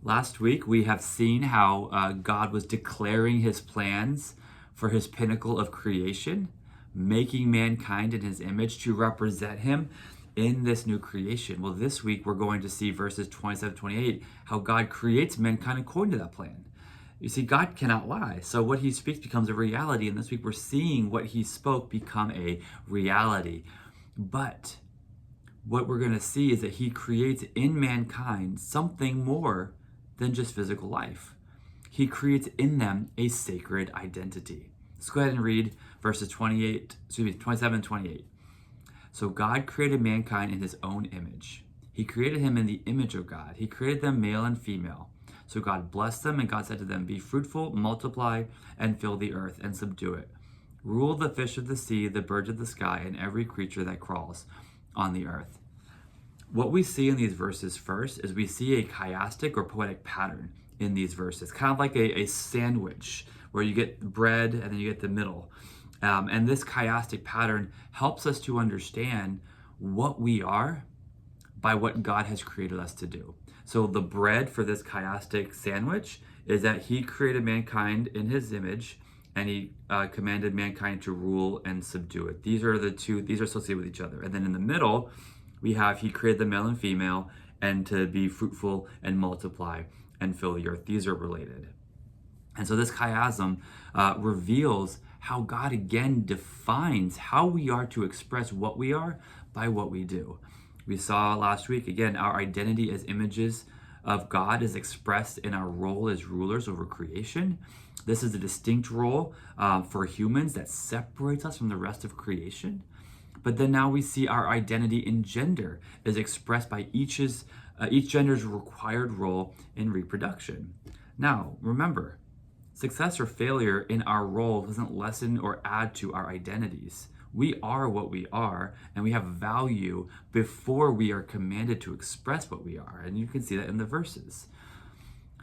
Last week, we have seen how God was declaring his plans for his pinnacle of creation, making mankind in his image to represent him in this new creation. Well, this week, we're going to see verses 27, 28, how God creates mankind according to that plan. You see, God cannot lie. So what he speaks becomes a reality. And this week, we're seeing what he spoke become a reality. But what we're going to see is that he creates in mankind something more than just physical life. He creates in them a sacred identity. Let's go ahead and read verses 27 and 28. So God created mankind in his own image. He created him in the image of God. He created them male and female. So God blessed them, and God said to them, "Be fruitful, multiply, and fill the earth, and subdue it. Rule the fish of the sea, the birds of the sky, and every creature that crawls on the earth." What we see in these verses first is we see a chiastic or poetic pattern in these verses, kind of like a sandwich where you get bread and then you get the middle. And this chiastic pattern helps us to understand what we are by what God has created us to do. So the bread for this chiastic sandwich is that he created mankind in his image, and he commanded mankind to rule and subdue it. These are associated with each other. And then in the middle, we have he created the male and female, and to be fruitful and multiply and fill the earth. These are related. And so this chiasm reveals how God again defines how we are to express what we are by what we do. We saw last week, again, our identity as images of God is expressed in our role as rulers over creation. This is a distinct role for humans that separates us from the rest of creation. But then now we see our identity in gender is expressed by each gender's required role in reproduction. Now, remember, success or failure in our role doesn't lessen or add to our identities. We are what we are, and we have value before we are commanded to express what we are. And you can see that in the verses.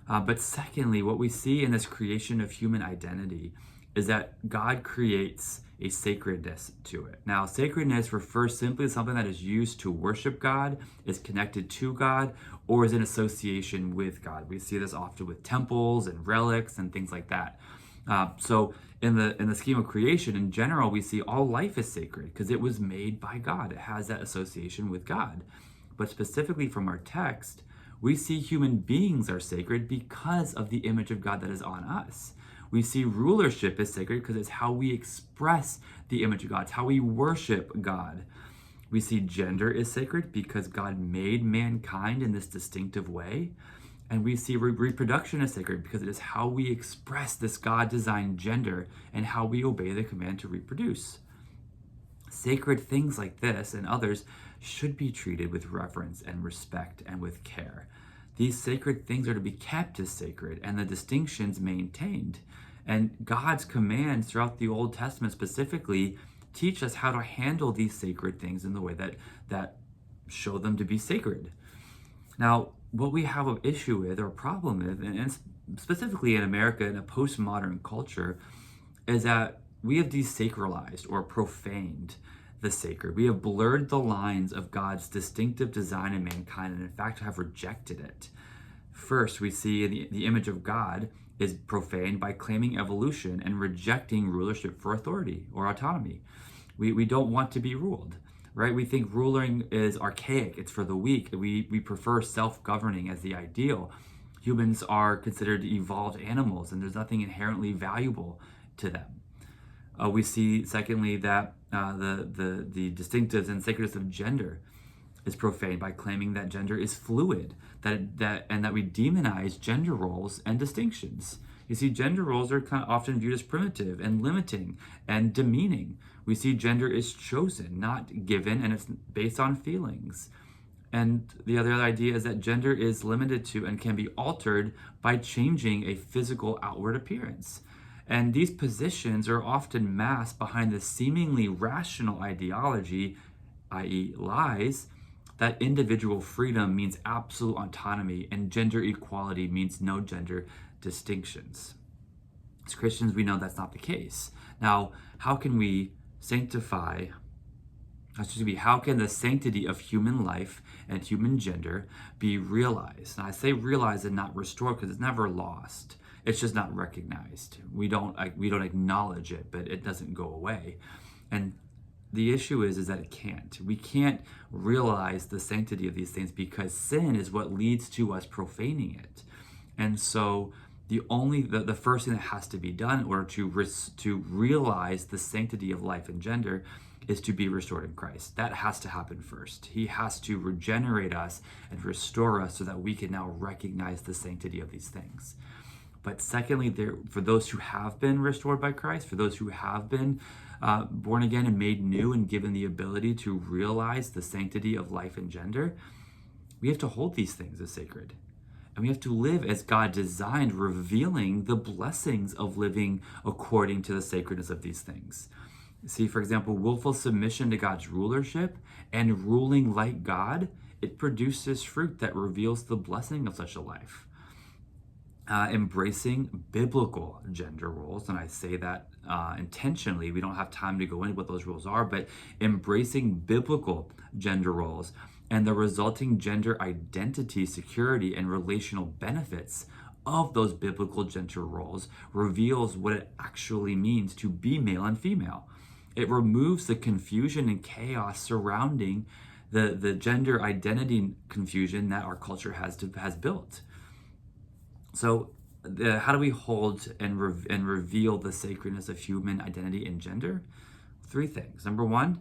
But secondly, what we see in this creation of human identity is that God creates a sacredness to it. Now, sacredness refers simply to something that is used to worship God, is connected to God, or is in association with God. We see this often with temples and relics and things like that. So in the scheme of creation in general, we see all life is sacred because it was made by God. It has that association with God. But specifically from our text, we see human beings are sacred because of the image of God that is on us. We see rulership is sacred because it's how we express the image of God. It's how we worship God. We see gender is sacred because God made mankind in this distinctive way. And we see reproduction is sacred because it is how we express this God-designed gender and how we obey the command to reproduce. Sacred things like this and others should be treated with reverence and respect and with care. These sacred things are to be kept as sacred and the distinctions maintained. And God's commands throughout the Old Testament specifically teach us how to handle these sacred things in the way that show them to be sacred. Now, what we have an issue with or a problem with, and specifically in America in a postmodern culture, is that we have desacralized or profaned the sacred. We have blurred the lines of God's distinctive design in mankind and in fact have rejected it. First, we see the image of God is profaned by claiming evolution and rejecting rulership for authority or autonomy. We don't want to be ruled, right? We think ruling is archaic, it's for the weak. We prefer self-governing as the ideal. Humans are considered evolved animals and there's nothing inherently valuable to them. We see, secondly, that the distinctives and sacredness of gender is profaned by claiming that gender is fluid, and that we demonize gender roles and distinctions. You see, gender roles are kind of often viewed as primitive and limiting and demeaning. We see gender is chosen, not given, and it's based on feelings. And the other idea is that gender is limited to and can be altered by changing a physical outward appearance. And these positions are often masked behind the seemingly rational ideology, i.e. lies, that individual freedom means absolute autonomy and gender equality means no gender distinctions. As Christians, we know that's not the case. Now, how can we sanctify Excuse me, how can the sanctity of human life and human gender be realized? And I say realized and not restored because it's never lost. It's just not recognized. We don't acknowledge it, but it doesn't go away. And the issue is that it can't. We can't realize the sanctity of these things because sin is what leads to us profaning it. And so the first thing that has to be done in order to realize the sanctity of life and gender is to be restored in Christ. That has to happen first. He has to regenerate us and restore us so that we can now recognize the sanctity of these things. But secondly, for those who have been restored by Christ, for those who have been born again and made new and given the ability to realize the sanctity of life and gender, we have to hold these things as sacred. And we have to live as God designed, revealing the blessings of living according to the sacredness of these things. See, for example, willful submission to God's rulership and ruling like God, it produces fruit that reveals the blessing of such a life. Embracing biblical gender roles, and I say that intentionally. We don't have time to go into what those roles are, but embracing biblical gender roles and the resulting gender identity, security, and relational benefits of those biblical gender roles reveals what it actually means to be male and female. It removes the confusion and chaos surrounding the gender identity confusion that our culture has built. So how do we hold and reveal the sacredness of human identity and gender? 3 things. Number 1,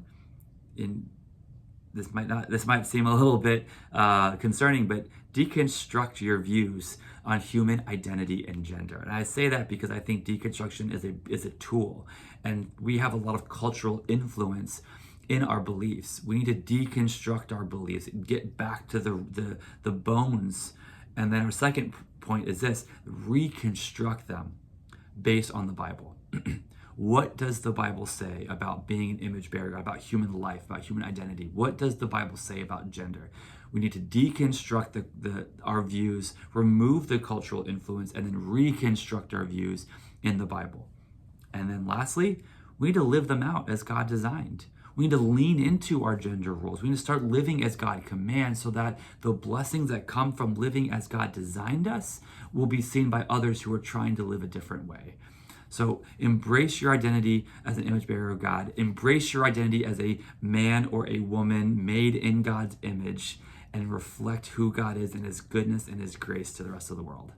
this might seem a little bit concerning, but deconstruct your views on human identity and gender. And I say that because I think deconstruction is a tool, and we have a lot of cultural influence in our beliefs. We need to deconstruct our beliefs, get back to the bones. And then our second point is this: reconstruct them based on the Bible. What does the Bible say about being an image bearer, about human life, about human identity? What does the Bible say about gender? We need to deconstruct our views, remove the cultural influence, and then reconstruct our views in the Bible. And then lastly, we need to live them out as God designed. We need to lean into our gender roles. We need to start living as God commands so that the blessings that come from living as God designed us will be seen by others who are trying to live a different way. So embrace your identity as an image bearer of God. Embrace your identity as a man or a woman made in God's image, and reflect who God is and his goodness and his grace to the rest of the world.